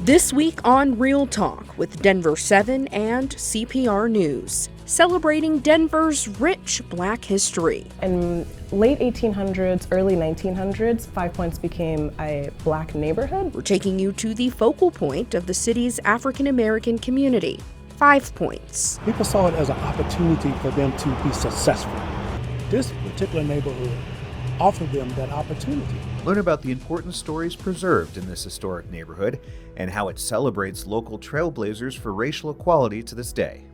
This week on Real Talk with Denver7 and CPR News, celebrating Denver's rich Black history. In late 1800s, early 1900s, Five Points became a Black neighborhood. We're taking you to the focal point of the city's African American community, Five Points. People saw it as an opportunity for them to be successful. This particular neighborhood offered them that opportunity. Learn about the important stories preserved in this historic neighborhood and how it celebrates local trailblazers for racial equality to this day.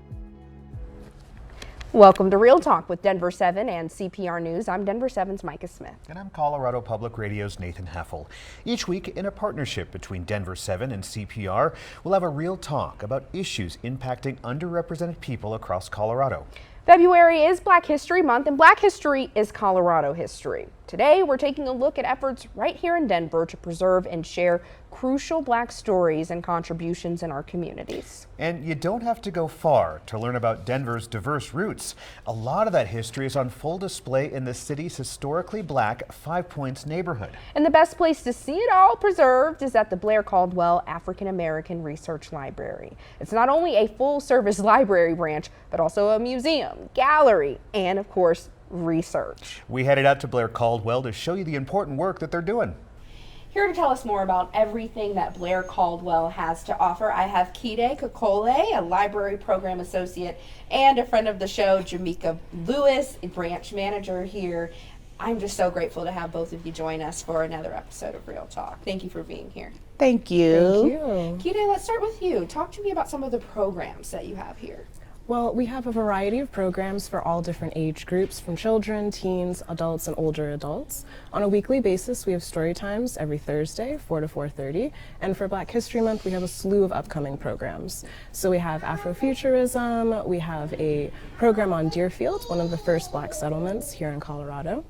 Welcome to Real Talk with Denver7 and CPR News. I'm Denver7's Micah Smith. And I'm Colorado Public Radio's Nathan Heffel. Each week, in a partnership between Denver7 and CPR, we'll have a real talk about issues impacting underrepresented people across Colorado. February is Black History Month, and Black history is Colorado history. Today, we're taking a look at efforts right here in Denver to preserve and share crucial Black stories and contributions in our communities. And you don't have to go far to learn about Denver's diverse roots. A lot of that history is on full display in the city's historically Black Five Points neighborhood. And the best place to see it all preserved is at the Blair-Caldwell African American Research Library. It's not only a full-service library branch, but also a museum, gallery, and of course, research. We headed out to Blair-Caldwell to show you the important work that they're doing. Here to tell us more about everything that Blair-Caldwell has to offer, I have Kide Kokole, a library program associate, and a friend of the show, Jamika Lewis, a branch manager here. I'm just so grateful to have both of you join us for another episode of Real Talk. Thank you for being here. Thank you. Thank you. Kide, let's start with you. Talk to me about some of the programs that you have here. Well, we have a variety of programs for all different age groups, from children, teens, adults, and older adults. On a weekly basis, we have story times every Thursday, 4 to 4:30. And for Black History Month, we have a slew of upcoming programs. So we have Afrofuturism, we have a program on Deerfield, one of the first Black settlements here in Colorado.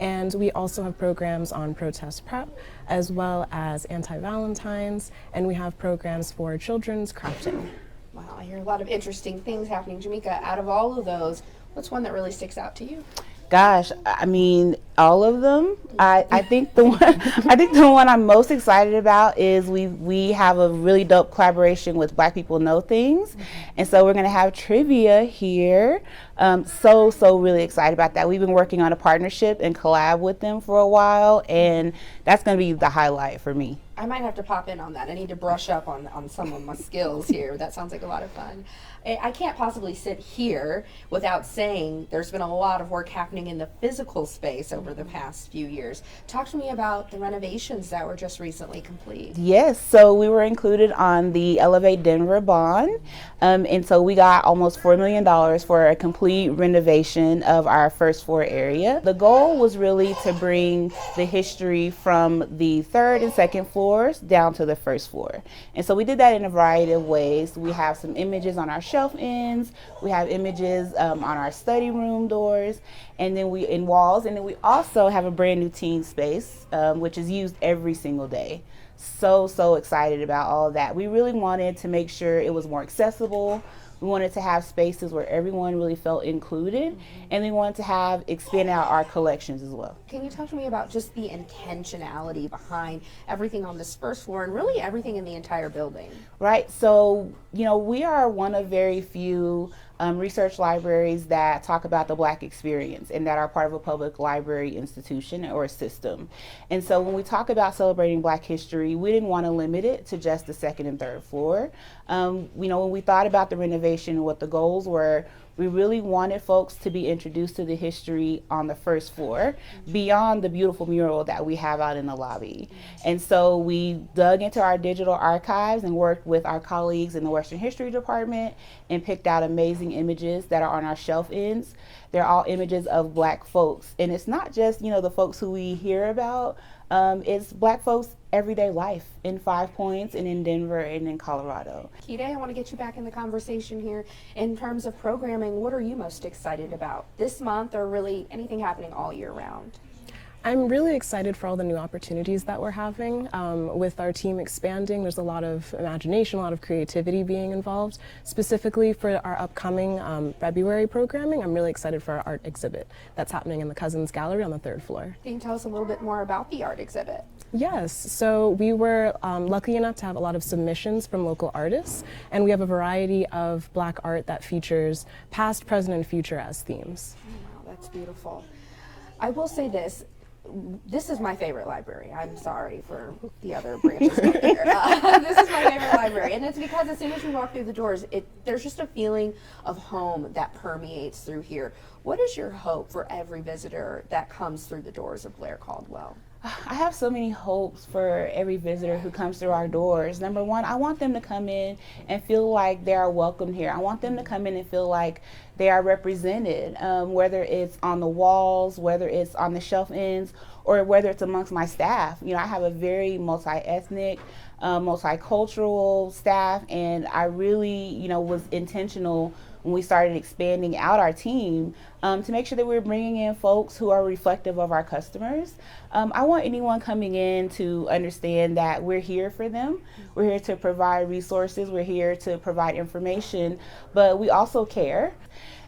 And we also have programs on protest prep, as well as anti-Valentine's, and we have programs for children's crafting. Wow, I hear a lot of interesting things happening. Jamika, out of all of those, what's one that really sticks out to you? Gosh, I mean, all of them. I think the one I'm most excited about is we have a really dope collaboration with Black People Know Things, and so we're gonna have trivia here. So really excited about that. We've been working on a partnership and collab with them for a while, and that's gonna be the highlight for me. I might have to pop in on that. I need to brush up on some of my skills here. That sounds like a lot of fun. I can't possibly sit here without saying there's been a lot of work happening in the physical space over the past few years. Talk to me about the renovations that were just recently complete. Yes, so we were included on the Elevate Denver bond, and so we got almost $4 million for a complete renovation of our first floor area. The goal was really to bring the history from the third and second floors down to the first floor. And so we did that in a variety of ways. We have some images on our shelf ends, we have images on our study room doors, and then we in walls, and then we also have a brand new teen space, which is used every single day. So excited about all of that. We really wanted to make sure it was more accessible. We wanted to have spaces where everyone really felt included, and we wanted to expand out our collections as well. Can you talk to me about just the intentionality behind everything on this first floor and really everything in the entire building? Right, so, we are one of very few research libraries that talk about the Black experience and that are part of a public library institution or system. And so when we talk about celebrating Black history, we didn't want to limit it to just the second and third floor. When we thought about the renovation and what the goals were, we really wanted folks to be introduced to the history on the first floor beyond the beautiful mural that we have out in the lobby. And so we dug into our digital archives and worked with our colleagues in the Western History Department and picked out amazing images that are on our shelf ends. They're all images of Black folks. And it's not just, the folks who we hear about, it's Black folks' everyday life in Five Points and in Denver and in Colorado. Kide, I want to get you back in the conversation here. In terms of programming, what are you most excited about this month or really anything happening all year round? I'm really excited for all the new opportunities that we're having. With our team expanding, there's a lot of imagination, a lot of creativity being involved. Specifically for our upcoming February programming, I'm really excited for our art exhibit that's happening in the Cousins Gallery on the 3rd floor. Can you tell us a little bit more about the art exhibit? Yes, so we were lucky enough to have a lot of submissions from local artists, and we have a variety of Black art that features past, present, and future as themes. Wow, that's beautiful. I will say this. This is my favorite library. I'm sorry for the other branches over here. This is my favorite library, and it's because as soon as you walk through the doors, there's just a feeling of home that permeates through here. What is your hope for every visitor that comes through the doors of Blair-Caldwell? I have so many hopes for every visitor who comes through our doors. Number one, I want them to come in and feel like they are welcome here. I want them to come in and feel like they are represented, whether it's on the walls, whether it's on the shelf ends, or whether it's amongst my staff. You know, I have a very multi-ethnic, multicultural staff, and I really, was intentional when we started expanding out our team to make sure that we're bringing in folks who are reflective of our customers. I want anyone coming in to understand that we're here for them. We're here to provide resources. We're here to provide information, but we also care.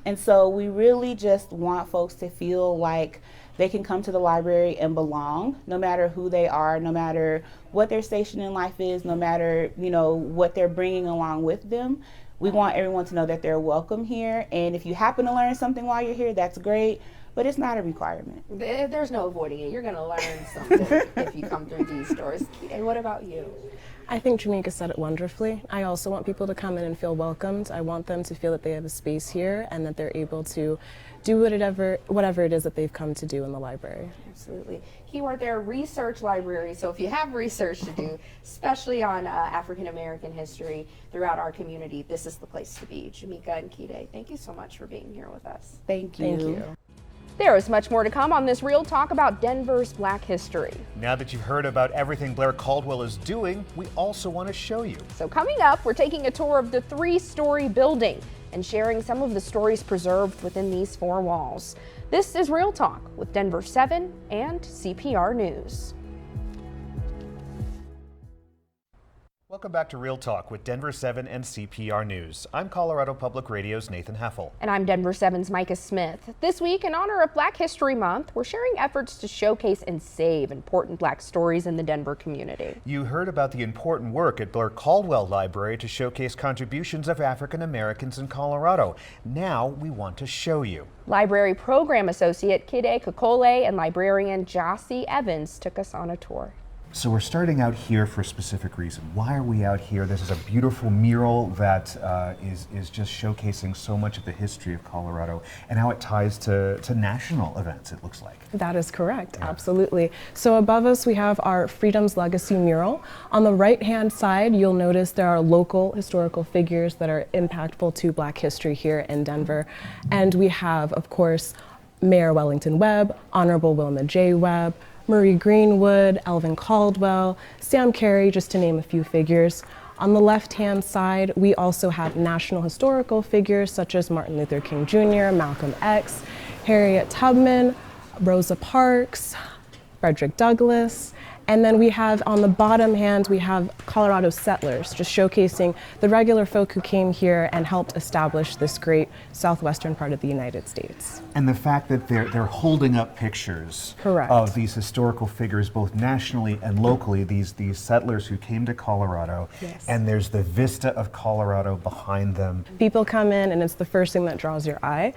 And so we really just want folks to feel like they can come to the library and belong, no matter who they are, no matter what their station in life is, no matter, what they're bringing along with them. We want everyone to know that they're welcome here, and if you happen to learn something while you're here, that's great, but it's not a requirement. There's no avoiding it. You're going to learn something if you come through these doors. And what about you? I think Jamaica said it wonderfully. I also want people to come in and feel welcomed. I want them to feel that they have a space here and that they're able to do whatever it is that they've come to do in the library. Absolutely. Keyword there, research library. So if you have research to do, especially on African American history throughout our community, this is the place to be. Jamaica and Kide, thank you so much for being here with us. Thank you. Thank you. There is much more to come on this Real Talk about Denver's Black history. Now that you've heard about everything Blair-Caldwell is doing, we also want to show you. So coming up, we're taking a tour of the 3-story building and sharing some of the stories preserved within these 4 walls. This is Real Talk with Denver7 and CPR News. Welcome back to Real Talk with Denver7 and CPR News. I'm Colorado Public Radio's Nathan Heffel. And I'm Denver7's Micah Smith. This week, in honor of Black History Month, we're sharing efforts to showcase and save important Black stories in the Denver community. You heard about the important work at Blair-Caldwell Library to showcase contributions of African Americans in Colorado. Now we want to show you. Library Program Associate Kide Kakole and librarian Jossie Evans took us on a tour. So we're starting out here for a specific reason. Why are we out here? This is a beautiful mural that is just showcasing so much of the history of Colorado and how it ties to national events, it looks like. That is correct, absolutely. So above us we have our Freedom's Legacy mural. On the right-hand side, you'll notice there are local historical figures that are impactful to Black history here in Denver. And we have, of course, Mayor Wellington Webb, Honorable Wilma J. Webb, Marie Greenwood, Elvin Caldwell, Sam Carey, just to name a few figures. On the left-hand side, we also have national historical figures such as Martin Luther King Jr., Malcolm X, Harriet Tubman, Rosa Parks, Frederick Douglass. And then we have on the bottom hand, we have Colorado settlers, just showcasing the regular folk who came here and helped establish this great southwestern part of the United States. And the fact that they're holding up pictures Correct. of these historical figures, both nationally and locally, these settlers who came to Colorado, Yes. and there's the vista of Colorado behind them. People come in and it's the first thing that draws your eye.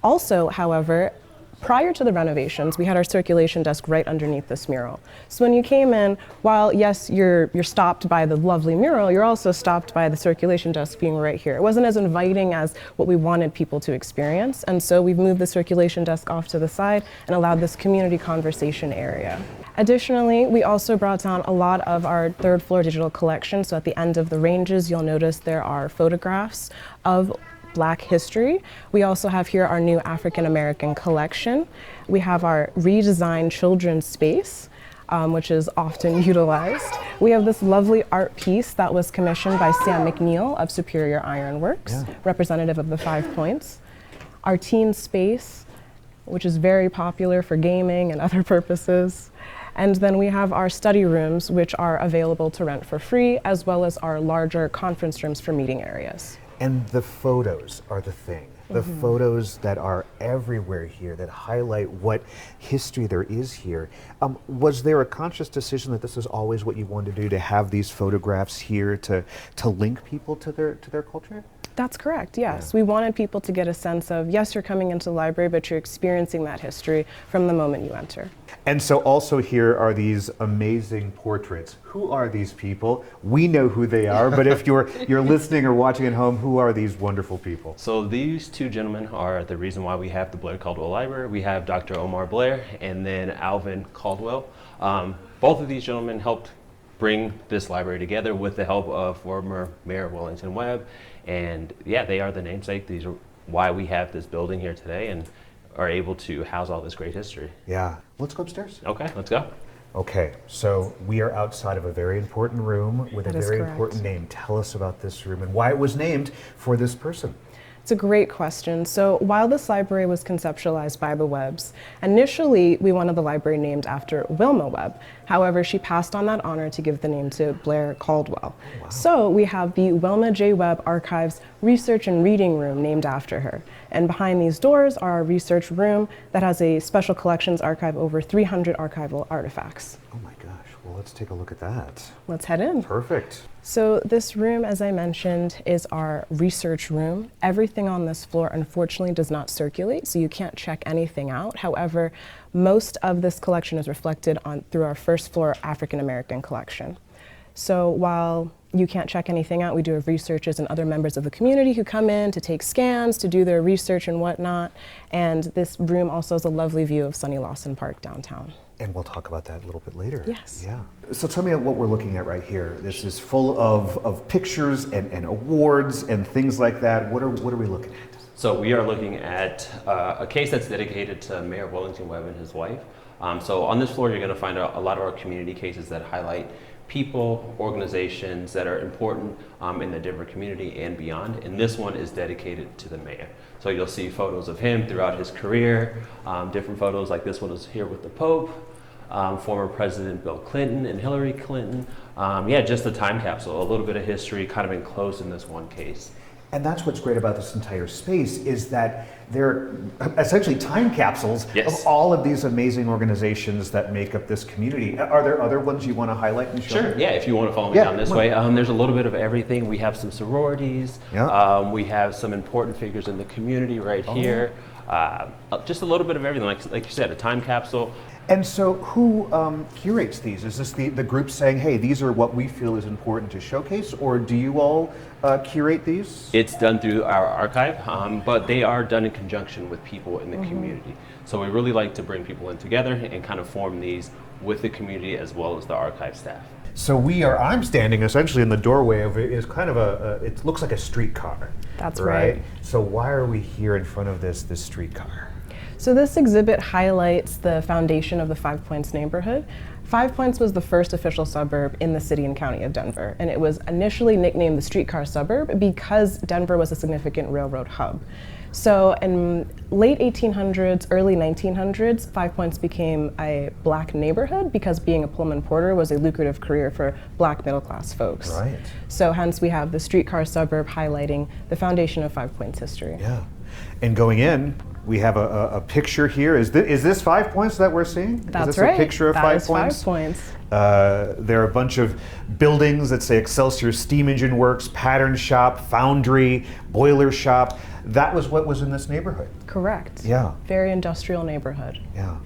Also, however, prior to the renovations, we had our circulation desk right underneath this mural. So when you came in, while yes, you're stopped by the lovely mural, you're also stopped by the circulation desk being right here. It wasn't as inviting as what we wanted people to experience, and so we've moved the circulation desk off to the side and allowed this community conversation area. Additionally, we also brought down a lot of our 3rd floor digital collection. So at the end of the ranges, you'll notice there are photographs of Black history. We also have here our new African American collection. We have our redesigned children's space, which is often utilized. We have this lovely art piece that was commissioned by Sam McNeil of Superior Iron Works, representative of the 5 Points. Our teen space which is very popular for gaming and other purposes. And then we have our study rooms, which are available to rent for free, as well as our larger conference rooms for meeting areas. And the photos are the thing. The photos that are everywhere here that highlight what history there is here. Was there a conscious decision that this is always what you wanted to do, to have these photographs here to link people to their culture? That's correct, yes. We wanted people to get a sense of, yes, you're coming into the library, but you're experiencing that history from the moment you enter. And so also here are these amazing portraits. Who are these people? We know who they are, but if you're listening or watching at home, who are these wonderful people? So these two gentlemen are the reason why we have the Blair-Caldwell Library. We have Dr. Omar Blair and then Alvin Caldwell. Both of these gentlemen helped bring this library together with the help of former Mayor Wellington Webb. And yeah, they are the namesake. These are why we have this building here today and are able to house all this great history. Yeah. Let's go upstairs. Okay, let's go. Okay, so we are outside of a very important room with That a is very correct. important name. Tell us about this room and why it was named for this person. It's a great question. So while this library was conceptualized by the Webbs, initially we wanted the library named after Wilma Webb. However, she passed on that honor to give the name to Blair-Caldwell. Wow. So we have the Wilma J. Webb Archives Research and Reading Room named after her. And behind these doors are our research room that has a special collections archive over 300 archival artifacts. Oh my gosh, well, let's take a look at that. Let's head in. Perfect. So this room, as I mentioned, is our research room. Everything on this floor, unfortunately, does not circulate, so you can't check anything out. However, most of this collection is reflected through our first floor African American collection. So while you can't check anything out, we do have researchers and other members of the community who come in to take scans, to do their research and whatnot. And this room also has a lovely view of Sonny Lawson Park downtown. And we'll talk about that a little bit later. Yes. Yeah. So tell me what we're looking at right here. This is full of pictures and awards and things like that. What are we looking at? So we are looking at a case that's dedicated to Mayor Wellington Webb and his wife. So on this floor, you're going to find a lot of our community cases that highlight people, organizations that are important in the Denver community and beyond. And this one is dedicated to the mayor. So you'll see photos of him throughout his career, different photos like this one is here with the Pope, former President Bill Clinton and Hillary Clinton. Yeah, just a time capsule, a little bit of history kind of enclosed in this one case. And that's what's great about this entire space is that they're essentially time capsules Yes. of all of these amazing organizations that make up this community. Are there other ones you want to highlight and show? Sure, yeah, if you want to follow me Yeah, down this come way. There's a little bit of everything. We have some sororities. Yeah. We have some important figures in the community right here. Just a little bit of everything. Like you said, a time capsule. And so who curates these? Is this the group saying, hey, these are what we feel is important to showcase, or do you all curate these? It's done through our archive, but they are done in conjunction with people in the community. So we really like to bring people in together and kind of form these with the community as well as the archive staff. So I'm standing essentially in the doorway of it is kind of it looks like a streetcar. That's right. So why are we here in front of this streetcar? So this exhibit highlights the foundation of the Five Points neighborhood. Five Points was the first official suburb in the city and county of Denver, and it was initially nicknamed the streetcar suburb because Denver was a significant railroad hub. So in late 1800s, early 1900s, Five Points became a black neighborhood because being a Pullman porter was a lucrative career for black middle class folks. Right. So hence we have the streetcar suburb highlighting the foundation of Five Points history. Yeah. And going in, we have a picture here. Is this 5 Points that we're seeing? That's is this right. A picture of That 5 is Points? 5 Points. There are a bunch of buildings that say Excelsior Steam Engine Works, Pattern Shop, Foundry, Boiler Shop. That was what was in this neighborhood. Correct. Yeah. Very industrial neighborhood. Yeah.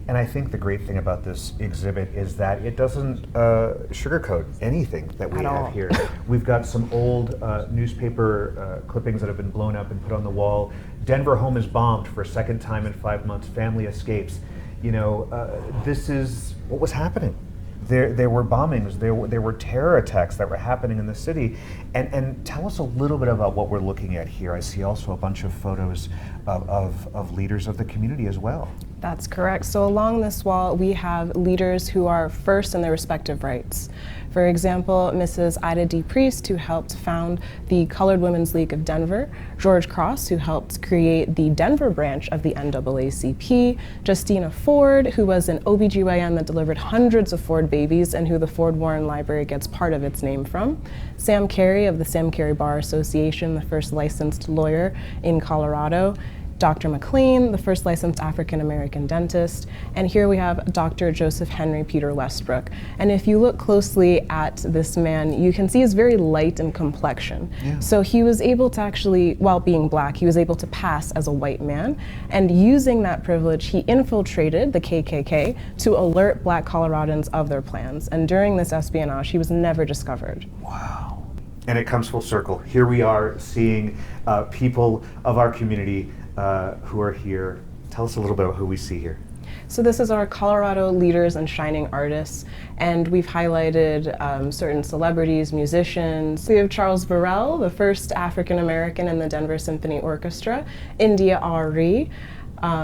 And I think the great thing about this exhibit is that it doesn't sugarcoat anything that we At have all. here. We've got some old newspaper clippings that have been blown up and put on the wall. Denver home is bombed for a second time in 5 months. Family escapes. You know, this is what was happening. There were bombings, there were terror attacks that were happening in the city. And tell us a little bit about what we're looking at here. I see also a bunch of photos of leaders of the community as well. That's correct. So along this wall, we have leaders who are first in their respective rights. For example, Mrs. Ida D. Priest, who helped found the Colored Women's League of Denver, George Cross, who helped create the Denver branch of the NAACP, Justina Ford, who was an OBGYN that delivered hundreds of Ford babies and who the Ford Warren Library gets part of its name from, Sam Carey of the Sam Carey Bar Association, the first licensed lawyer in Colorado, Dr. McLean, the first licensed African-American dentist, and here we have Dr. Joseph Henry Peter Westbrook. And if you look closely at this man, you can see he's very light in complexion. Yeah. So he was able to actually, while being black, he was able to pass as a white man, and using that privilege, he infiltrated the KKK to alert black Coloradans of their plans. And during this espionage, he was never discovered. Wow. And it comes full circle. Here we are seeing people of our community who are here. Tell us a little bit about who we see here. So this is our Colorado Leaders and Shining Artists, and we've highlighted certain celebrities, musicians. We have Charles Burrell, the first African American in the Denver Symphony Orchestra, India Ari.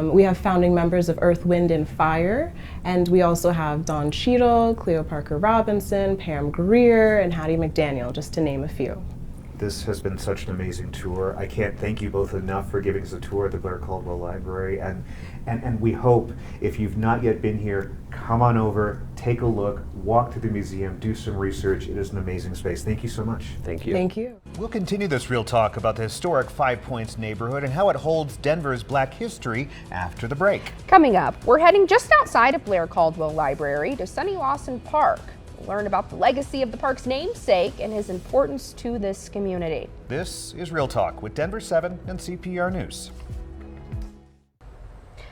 We have founding members of Earth, Wind, and Fire, and we also have Don Cheadle, Cleo Parker Robinson, Pam Grier, and Hattie McDaniel, just to name a few. This has been such an amazing tour. I can't thank you both enough for giving us a tour at the Blair-Caldwell Library, and we hope, if you've not yet been here, come on over, take a look, walk through the museum, do some research. It is an amazing space. Thank you so much. Thank you. Thank you. We'll continue this real talk about the historic Five Points neighborhood and how it holds Denver's Black history after the break. Coming up, we're heading just outside of Blair-Caldwell Library to Sonny Lawson Park. We'll learn about the legacy of the park's namesake and his importance to this community. This is Real Talk with Denver7 and CPR News.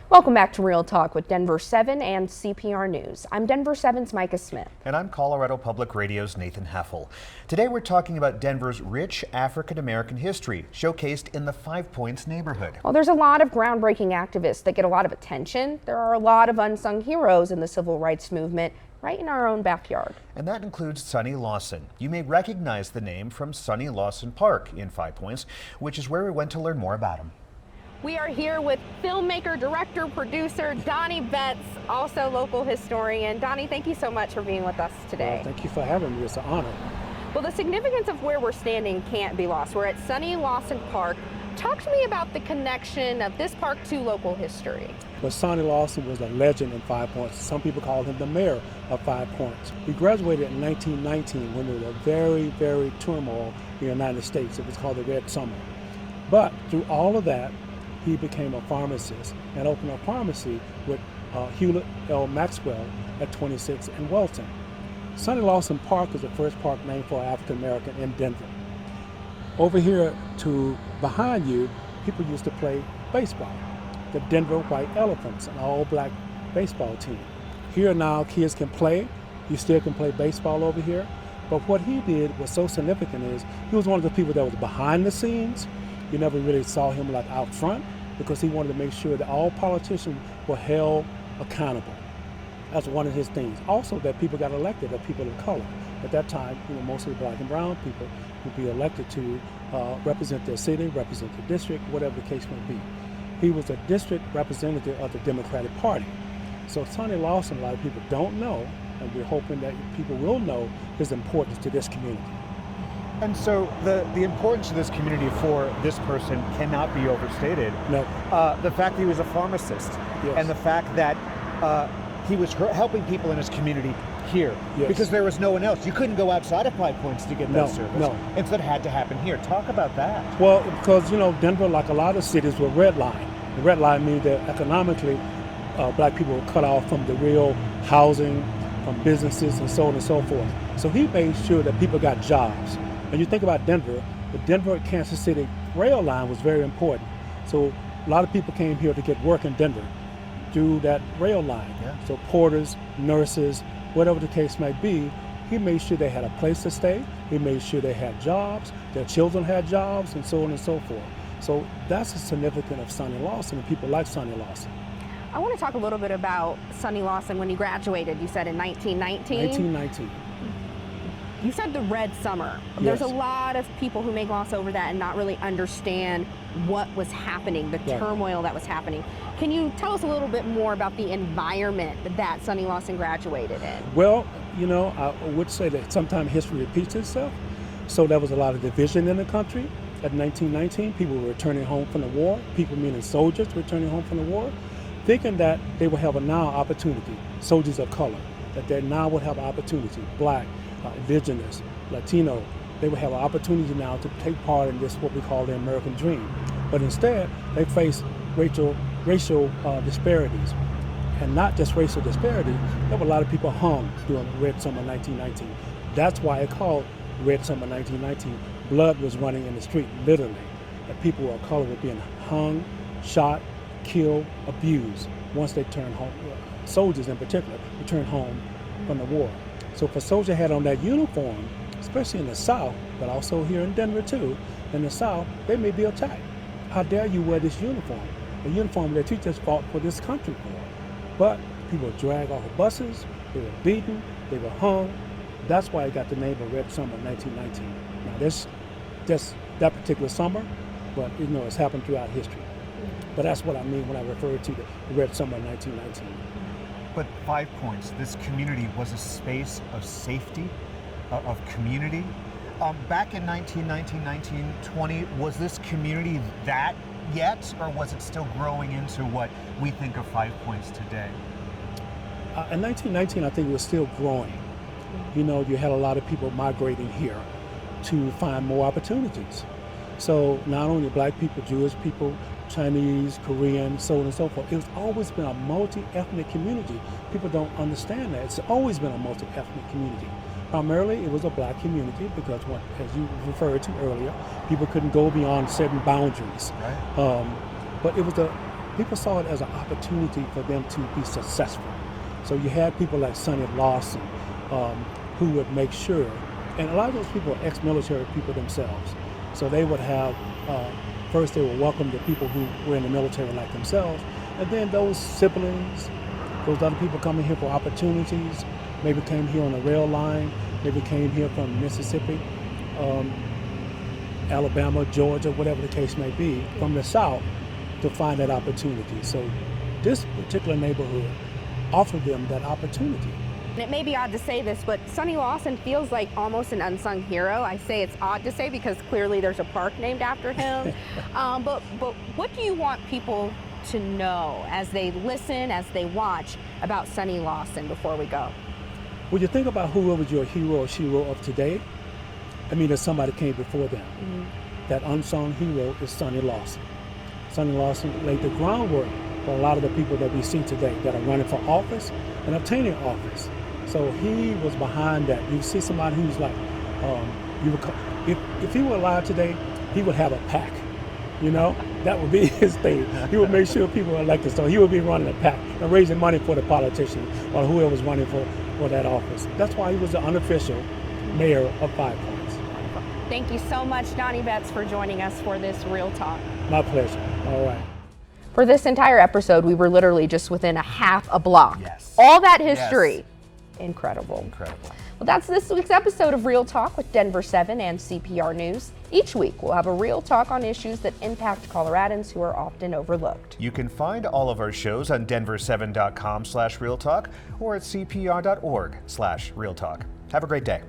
Welcome back to Real Talk with Denver7 and CPR News. I'm Denver7's Micah Smith. And I'm Colorado Public Radio's Nathan Heffel. Today we're talking about Denver's rich African-American history, showcased in the Five Points neighborhood. Well, there's a lot of groundbreaking activists that get a lot of attention. There are a lot of unsung heroes in the civil rights movement right in our own backyard. And that includes Sonny Lawson. You may recognize the name from Sonny Lawson Park in Five Points, which is where we went to learn more about him. We are here with filmmaker, director, producer Donnie Betts, also local historian. Donnie, thank you so much for being with us today. Well, thank you for having me. It's an honor. Well, the significance of where we're standing can't be lost. We're at Sonny Lawson Park. Talk to me about the connection of this park to local history. Well, Sonny Lawson was a legend in Five Points. Some people call him the mayor of Five Points. He graduated in 1919 when there was a very, very turmoil in the United States. It was called the Red Summer. But through all of that, he became a pharmacist and opened a pharmacy with Hewlett L. Maxwell at 26 in Welton. Sonny Lawson Park is the first park named for African American in Denver. Over here to behind you, people used to play baseball. The Denver White Elephants, an all-black baseball team. Here now, kids can play. You still can play baseball over here. But what he did was so significant is he was one of the people that was behind the scenes. You never really saw him like out front because he wanted to make sure that all politicians were held accountable. That's one of his things. Also, that people got elected, that people of color. At that time, mostly black and brown people would be elected to represent their city, represent their district, whatever the case may be. He was a district representative of the Democratic Party. So Sonny Lawson, a lot of people don't know, and we're hoping that people will know his importance to this community. And so the importance of this community for this person cannot be overstated. No. The fact that he was a pharmacist, yes, and the fact that he was helping people in his community here, yes, because there was no one else. You couldn't go outside of Five Points to get that service. No. Instead, it had to happen here. Talk about that. Well, because Denver, like a lot of cities, were redlined. The red line means that economically, black people were cut off from the real housing, from businesses, and so on and so forth. So he made sure that people got jobs. And you think about Denver, the Denver-Kansas City rail line was very important. So a lot of people came here to get work in Denver through that rail line. Yeah. So porters, nurses, whatever the case might be, he made sure they had a place to stay. He made sure they had jobs, their children had jobs, and so on and so forth. So that's the significance of Sonny Lawson and people like Sonny Lawson. I want to talk a little bit about Sonny Lawson when he graduated. You said in 1919? 1919. You said the Red Summer. There's a Yes. lot of people who may gloss over that and not really understand what was happening, the Right. turmoil that was happening. Can you tell us a little bit more about the environment that Sonny Lawson graduated in? Well, you know, I would say that sometimes history repeats itself. So there was a lot of division in the country. At 1919, people were returning home from the war, people meaning soldiers returning home from the war, thinking that they would have a now opportunity, soldiers of color, that they now would have an opportunity, black, indigenous, Latino, they would have an opportunity now to take part in this, what we call the American dream. But instead, they faced racial disparities. And not just racial disparity, there were a lot of people hung during Red Summer 1919. That's why it called Red Summer 1919. Blood was running in the street, literally. And people of color were being hung, shot, killed, abused once they turned home. Soldiers in particular returned home from the war. So if a soldier had on that uniform, especially in the South, but also here in Denver too, in the South, they may be attacked. How dare you wear this uniform? A uniform that you just fought for this country for. But people were dragged off of buses, they were beaten, they were hung. That's why it got the name of Red Summer 1919. Now this, just that particular summer, but you know, it's happened throughout history. But that's what I mean when I refer to the Red Summer 1919. But 5 Points, this community was a space of safety, of community. Back in 1919, 1920, was this community that yet, or was it still growing into what we think of 5 Points today? In 1919, I think it was still growing. You know, you had a lot of people migrating here to find more opportunities. So not only black people, Jewish people, Chinese, Korean, so on and so forth. It's always been a multi-ethnic community. People don't understand that. It's always been a multi-ethnic community. Primarily, it was a black community because, as you referred to earlier, people couldn't go beyond certain boundaries. Right. But it was people saw it as an opportunity for them to be successful. So you had people like Sonny Lawson, who would make sure, and a lot of those people are ex-military people themselves. So they would have, first they would welcome the people who were in the military like themselves, and then those siblings, those other people coming here for opportunities, maybe came here on a rail line, maybe came here from Mississippi, Alabama, Georgia, whatever the case may be, from the South to find that opportunity. So this particular neighborhood offered them that opportunity. And it may be odd to say this, but Sonny Lawson feels like almost an unsung hero. I say it's odd to say because clearly there's a park named after him. But what do you want people to know as they listen, as they watch about Sonny Lawson before we go? When you think about whoever your hero or shero of today, I mean, there's somebody came before them. Mm-hmm. That unsung hero is Sonny Lawson. Sonny Lawson laid the groundwork for a lot of the people that we see today that are running for office and obtaining office. So he was behind that. You see somebody who's like, if he were alive today, he would have a pack. You know, that would be his thing. He would make sure people are elected. So he would be running a pack and raising money for the politician or whoever was running for that office. That's why he was the unofficial mayor of 5 Points. Thank you so much, Donnie Betts, for joining us for this Real Talk. My pleasure. All right. For this entire episode, we were literally just within a half a block. Yes. All that history. Yes. Incredible. Incredible. Well, that's this week's episode of Real Talk with Denver7 and CPR News. Each week, we'll have a real talk on issues that impact Coloradans who are often overlooked. You can find all of our shows on denver7.com/realtalk or at cpr.org/realtalk. Have a great day.